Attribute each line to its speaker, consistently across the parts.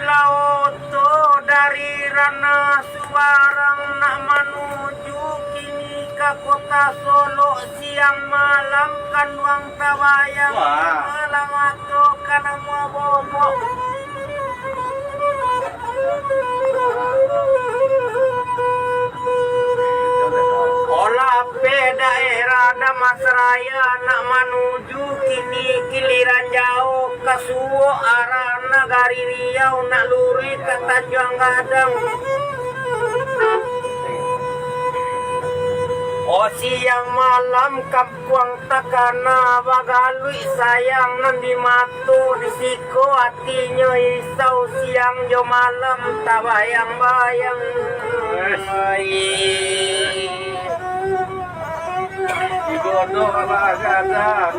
Speaker 1: Laoto dari Rana Suwarang nak menuju kini ke kota Solo siang malam kanwang tawayang melamato kana mau bobo. Olah daerah Damasraya nak menuju kini giliran jauh ke Suwo arah Nagari Riau nak luri ke Tanjung Gadang. Oh siang malam kapuang takana bagalui sayang nandi matu disiko hatinya isau siang jo malam tabayang-bayang.
Speaker 2: Digodok apa agak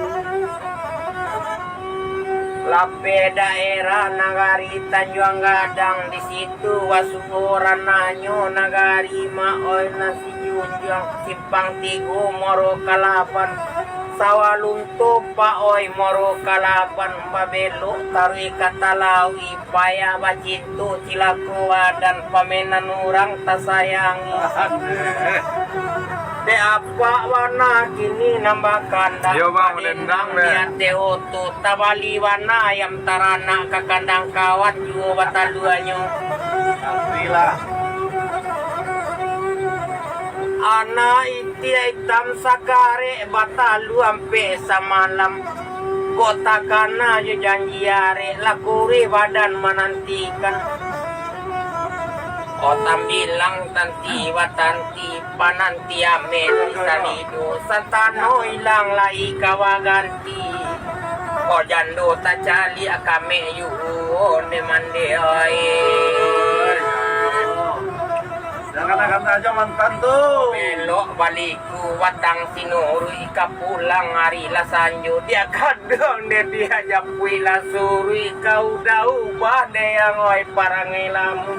Speaker 1: Lape daerah Nagari Tanjung Gadang di situ wasuran nanyo Nagari maoy nasi junjang simpang tigo moro kalapan sawalunto paoy moro kalapan pabelo tarui katalau ipaya bacintu cilakuwa dan pamenan orang tasayangi. De apa warna kini nambahkan
Speaker 2: dendang
Speaker 1: lihat deoto tabali warna ayam tarana ke kandang kawat juga bataluannya.
Speaker 2: Alhamdulillah.
Speaker 1: Anak iti hitam sakare batalu ampe samalam. Kota kana jo janji are lakuri badan menantikan. Otam bilang tanti watanti pananti ame sanido santano ilang lai kawaganti o jando tacali akame yu ne mande oi
Speaker 2: Jangan aja mantan tuh.
Speaker 1: belok baliku watang sinuru ika pulang hari lasanjo dia kadang dia japui lasuri kau dau bade yang oi parangilamu.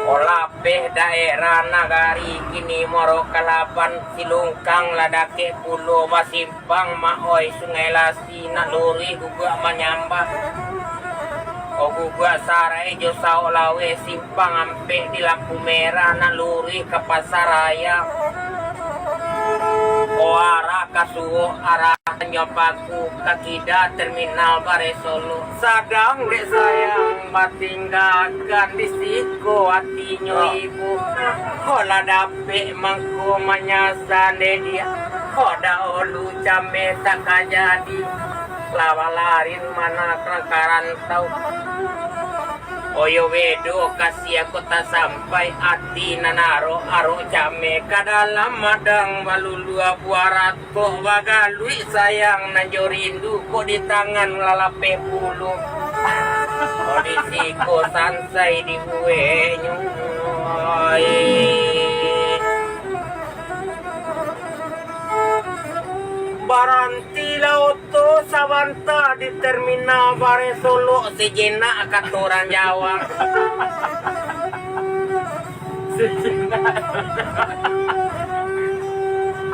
Speaker 1: Olape daerah Nagari kini moro kalapan silungkang ladake pulo basimpang maoy sungai lasi naluri gugua manyamba o gugua sarai jo saolawe simpang ampe di lampu merah naluri ke pasaraya o arah kasuo arah nyopaku kakida terminal Bare Solo sadang dek sayang batinggakan di siko hatinya ibu kola dape mangko manyasan dia koda olu came tak jadi lawalarin mana kerangkaran tau Oyo wedo kasih aku tak sampai hati nanaro aro jame kadalam madang balulua buarat kok bagalui sayang najorindu kok di tangan lalape bulu kondisi ko sansai di buenyo Baranti lauto sawanta di terminal Bare Solo sejena katoran Jawa.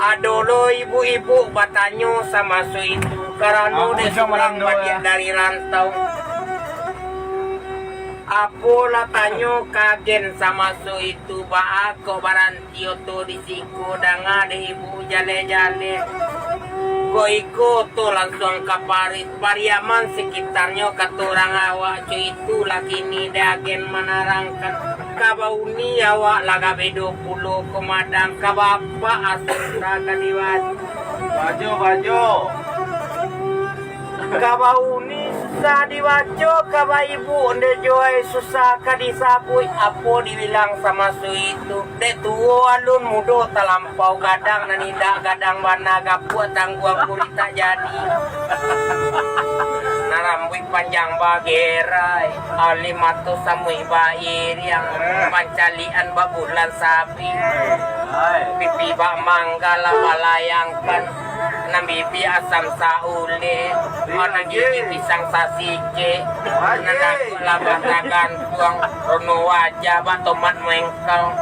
Speaker 1: Adolo ibu-ibu batanyo sama su itu karena udah seorang bagian dari rantau. Apo latanyo kagen sama su itu ba ako baranti oto di siku danga de ibu jale-jale. Iko tuh langsung ke Pariaman sekitarnya katurang awak cuy itu lagi ni dagen menarangkan kabauni awak laga bedo pulo komadang kabapa asura kadiwat
Speaker 2: Baju.
Speaker 1: kabauni susah diwajo kabaibu nde joy susah kadisapui apo dibilang sama su itu de tuo alun mudo talampau gadang naninda gadang warna gapuat tangguang kurita jadi narambui panjang bagerai alimato samui bair yang pancalian babulan sapi pipi bak manggala balayangkan nambibi asam saule ana gigi pisang sasike nana labatakan tuang rono wajah batomat mengkal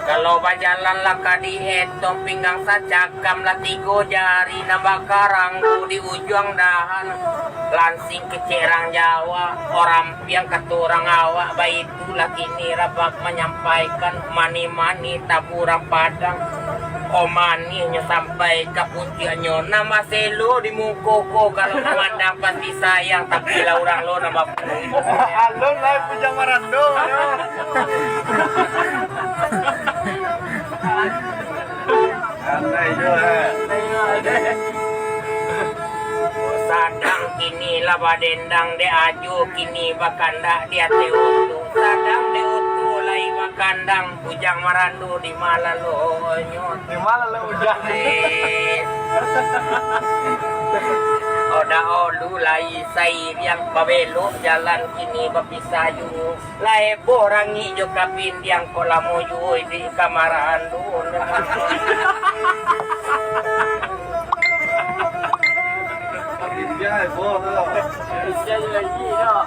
Speaker 1: Kalau bajalan lah kadi etong pinggang sacakam lah tigo jari na bakarang di ujung dahan lansing kecerang Jawa orang yang keturang awak bayi itulah kini rabak menyampaikan mani-mani taburan padang omaninya sampai kaputiannya nama selo di mukoko kalau memandang pasti sayang tapi lah orang lo nama
Speaker 2: Alon lah punya marando. Andai jo.
Speaker 1: Sadang kini lah badendang de aju kini bakanda dia teutu sadang de utu lai bakandang bujang marandu di malalo nyot
Speaker 2: Di mana lo udah?
Speaker 1: Oda olu lai sai yang babelo jalan kini bapisayu lai borangi jo kapin yang kolamoyu di kamarandu
Speaker 2: India bo tu.
Speaker 1: Bisa lagi dah